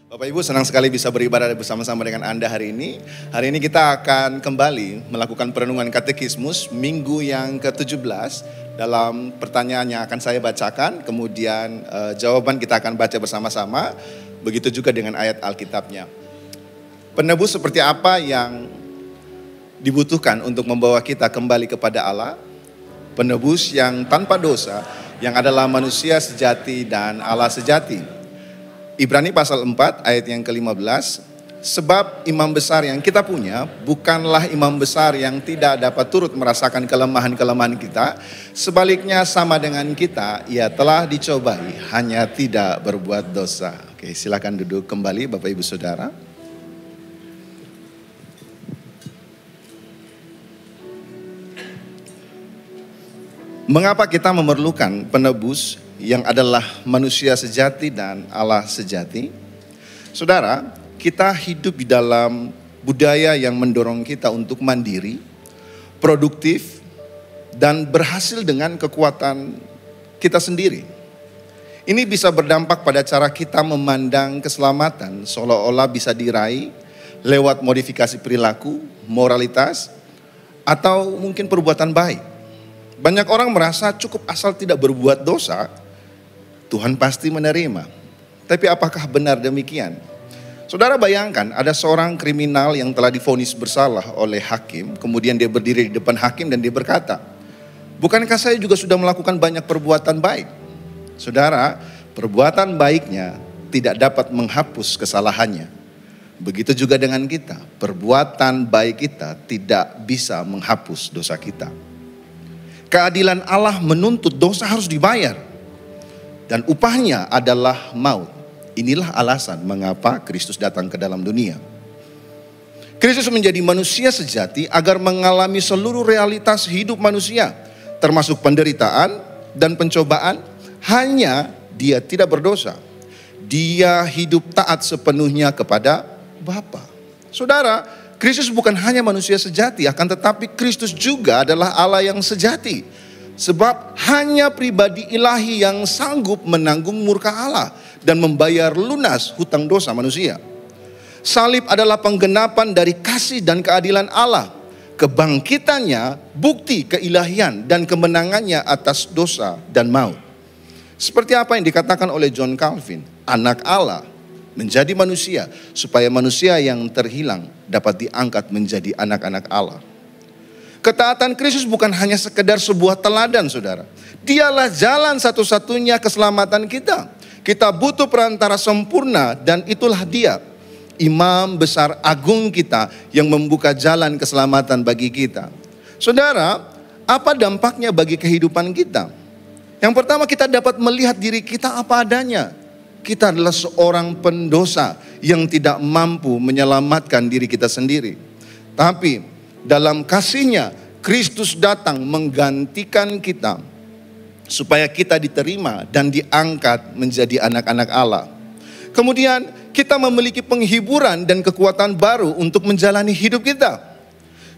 Bapak Ibu, senang sekali bisa beribadah bersama-sama dengan Anda hari ini. Hari ini kita akan kembali melakukan perenungan katekismus minggu yang ke-17. Dalam pertanyaan yang akan saya bacakan, kemudian jawaban kita akan baca bersama-sama. Begitu juga dengan ayat Alkitabnya. Penebus seperti apa yang dibutuhkan untuk membawa kita kembali kepada Allah? Penebus yang tanpa dosa, yang adalah manusia sejati dan Allah sejati. Ibrani pasal 4 ayat yang ke-15, sebab imam besar yang kita punya bukanlah imam besar yang tidak dapat turut merasakan kelemahan-kelemahan kita. Sebaliknya sama dengan kita, ia telah dicobai, hanya tidak berbuat dosa. Oke, silakan duduk kembali Bapak Ibu Saudara. Mengapa kita memerlukan penebus yang adalah manusia sejati dan Allah sejati? Saudara, kita hidup di dalam budaya yang mendorong kita untuk mandiri, produktif, dan berhasil dengan kekuatan kita sendiri. Ini bisa berdampak pada cara kita memandang keselamatan seolah-olah bisa diraih lewat modifikasi perilaku, moralitas, atau mungkin perbuatan baik. Banyak orang merasa cukup asal tidak berbuat dosa, Tuhan pasti menerima. Tapi apakah benar demikian? Saudara bayangkan ada seorang kriminal yang telah divonis bersalah oleh hakim. Kemudian dia berdiri di depan hakim dan dia berkata, bukankah saya juga sudah melakukan banyak perbuatan baik? Saudara, perbuatan baiknya tidak dapat menghapus kesalahannya. Begitu juga dengan kita, perbuatan baik kita tidak bisa menghapus dosa kita. Keadilan Allah menuntut dosa harus dibayar. Dan upahnya adalah maut. Inilah alasan mengapa Kristus datang ke dalam dunia. Kristus menjadi manusia sejati agar mengalami seluruh realitas hidup manusia. Termasuk penderitaan dan pencobaan. Hanya dia tidak berdosa. Dia hidup taat sepenuhnya kepada Bapa. Saudara, Kristus bukan hanya manusia sejati, akan tetapi Kristus juga adalah Allah yang sejati. Sebab hanya pribadi ilahi yang sanggup menanggung murka Allah dan membayar lunas hutang dosa manusia. Salib adalah penggenapan dari kasih dan keadilan Allah. Kebangkitannya bukti keilahian dan kemenangannya atas dosa dan maut. Seperti apa yang dikatakan oleh John Calvin, anak Allah menjadi manusia supaya manusia yang terhilang dapat diangkat menjadi anak-anak Allah. Ketaatan Kristus bukan hanya sekedar sebuah teladan, saudara. Dialah jalan satu-satunya keselamatan kita. Kita butuh perantara sempurna dan itulah dia, imam besar agung kita yang membuka jalan keselamatan bagi kita. Saudara, apa dampaknya bagi kehidupan kita? Yang pertama, kita dapat melihat diri kita apa adanya. Kita adalah seorang pendosa yang tidak mampu menyelamatkan diri kita sendiri. Tapi dalam kasih-Nya, Kristus datang menggantikan kita supaya kita diterima dan diangkat menjadi anak-anak Allah. Kemudian kita memiliki penghiburan dan kekuatan baru untuk menjalani hidup kita.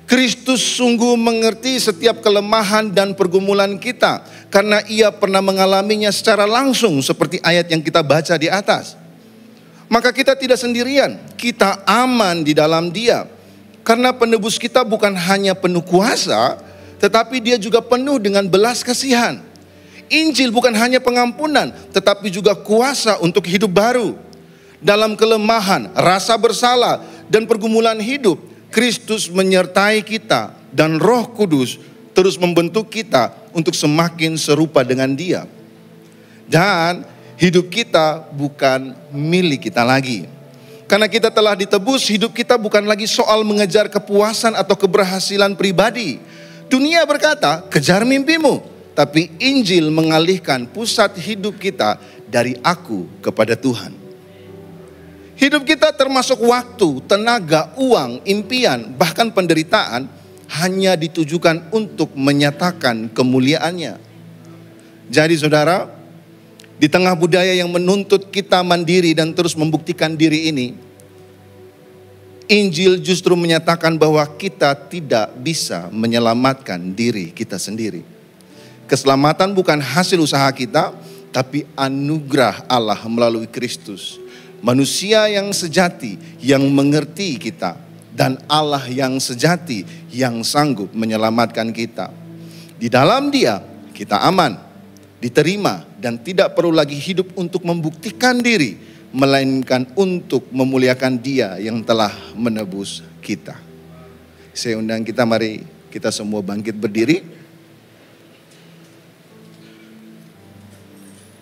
Kristus sungguh mengerti setiap kelemahan dan pergumulan kita karena ia pernah mengalaminya secara langsung seperti ayat yang kita baca di atas. Maka kita tidak sendirian, kita aman di dalam Dia. Karena penebus kita bukan hanya penuh kuasa, tetapi dia juga penuh dengan belas kasihan. Injil bukan hanya pengampunan, tetapi juga kuasa untuk hidup baru. Dalam kelemahan, rasa bersalah, dan pergumulan hidup, Kristus menyertai kita dan Roh Kudus terus membentuk kita untuk semakin serupa dengan Dia. Dan hidup kita bukan milik kita lagi. Karena kita telah ditebus, hidup kita bukan lagi soal mengejar kepuasan atau keberhasilan pribadi. Dunia berkata, kejar mimpimu. Tapi Injil mengalihkan pusat hidup kita dari aku kepada Tuhan. Hidup kita termasuk waktu, tenaga, uang, impian, bahkan penderitaan hanya ditujukan untuk menyatakan kemuliaannya. Jadi saudara, di tengah budaya yang menuntut kita mandiri dan terus membuktikan diri ini, Injil justru menyatakan bahwa kita tidak bisa menyelamatkan diri kita sendiri. Keselamatan bukan hasil usaha kita, tapi anugerah Allah melalui Kristus. manusia yang sejati yang mengerti kita, dan Allah yang sejati yang sanggup menyelamatkan kita. Di dalam Dia kita aman, diterima, dan tidak perlu lagi hidup untuk membuktikan diri, melainkan untuk memuliakan Dia yang telah menebus kita. Saya undang kita, mari kita semua bangkit berdiri.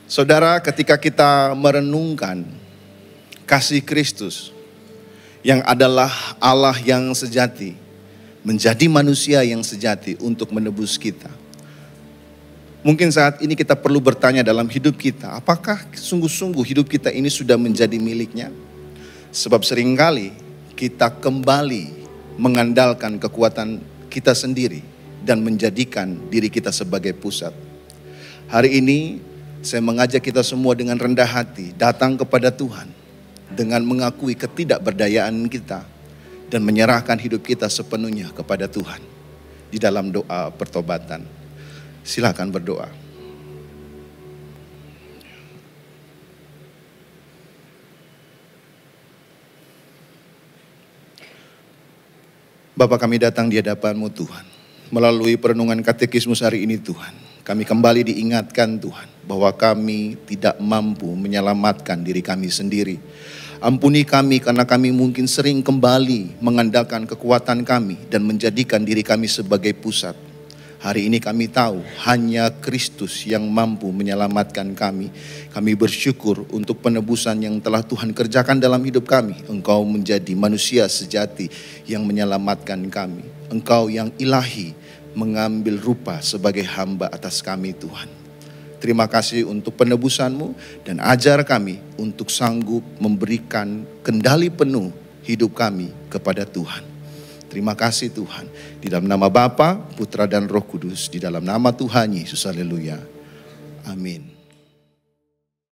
Saudara, ketika kita merenungkan kasih Kristus yang adalah Allah yang sejati, menjadi manusia yang sejati untuk menebus kita. Mungkin saat ini kita perlu bertanya dalam hidup kita, apakah sungguh-sungguh hidup kita ini sudah menjadi miliknya? Sebab seringkali kita kembali mengandalkan kekuatan kita sendiri dan menjadikan diri kita sebagai pusat. Hari ini saya mengajak kita semua dengan rendah hati datang kepada Tuhan dengan mengakui ketidakberdayaan kita dan menyerahkan hidup kita sepenuhnya kepada Tuhan di dalam doa pertobatan. Silakan berdoa. Bapa, kami datang di hadapan-Mu Tuhan. Melalui perenungan katekismus hari ini Tuhan, kami kembali diingatkan Tuhan bahwa kami tidak mampu menyelamatkan diri kami sendiri. Ampuni kami karena kami mungkin sering kembali mengandalkan kekuatan kami dan menjadikan diri kami sebagai pusat. Hari ini kami tahu hanya Kristus yang mampu menyelamatkan kami. Kami bersyukur untuk penebusan yang telah Tuhan kerjakan dalam hidup kami. Engkau menjadi manusia sejati yang menyelamatkan kami. Engkau yang ilahi mengambil rupa sebagai hamba atas kami Tuhan. Terima kasih untuk penebusan-Mu dan ajar kami untuk sanggup memberikan kendali penuh hidup kami kepada Tuhan. Terima kasih Tuhan. Di dalam nama Bapa, Putra dan Roh Kudus, di dalam nama Tuhan Yesus, haleluya. Amin.